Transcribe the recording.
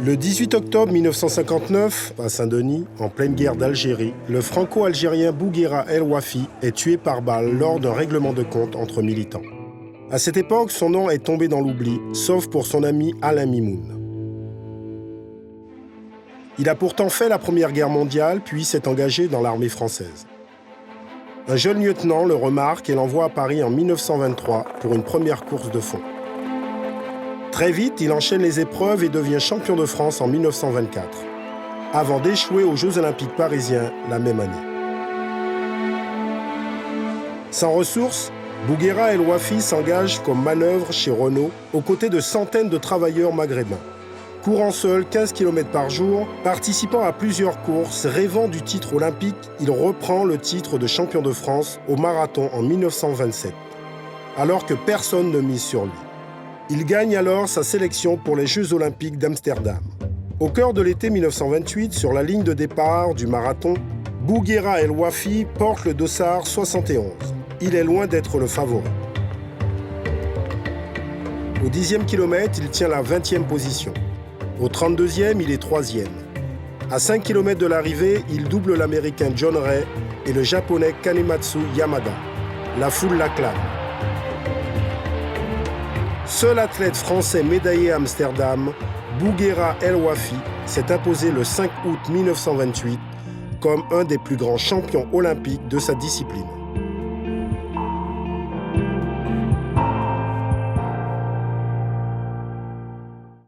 Le 18 octobre 1959, à Saint-Denis, en pleine guerre d'Algérie, le franco-algérien Bouguera El Wafi est tué par balle lors d'un règlement de compte entre militants. À cette époque, son nom est tombé dans l'oubli, sauf pour son ami Alain Mimoun. Il a pourtant fait la Première Guerre mondiale, puis s'est engagé dans l'armée française. Un jeune lieutenant le remarque et l'envoie à Paris en 1923 pour une première course de fond. Très vite, il enchaîne les épreuves et devient champion de France en 1924, avant d'échouer aux Jeux Olympiques parisiens la même année. Sans ressources, Bouguera El Wafi s'engage comme manœuvre chez Renault aux côtés de centaines de travailleurs maghrébins. Courant seul 15 km par jour, participant à plusieurs courses, rêvant du titre olympique, il reprend le titre de champion de France au marathon en 1927, alors que personne ne mise sur lui. Il gagne alors sa sélection pour les Jeux olympiques d'Amsterdam. Au cœur de l'été 1928, sur la ligne de départ du marathon, Bouguera El Wafi porte le dossard 71. Il est loin d'être le favori. Au 10e kilomètre, il tient la 20e position. Au 32e, il est 3e. À 5 km de l'arrivée, il double l'Américain John Ray et le Japonais Kanematsu Yamada. La foule l'acclame. Seul athlète français médaillé à Amsterdam, Bouguera El Wafi s'est imposé le 5 août 1928 comme un des plus grands champions olympiques de sa discipline.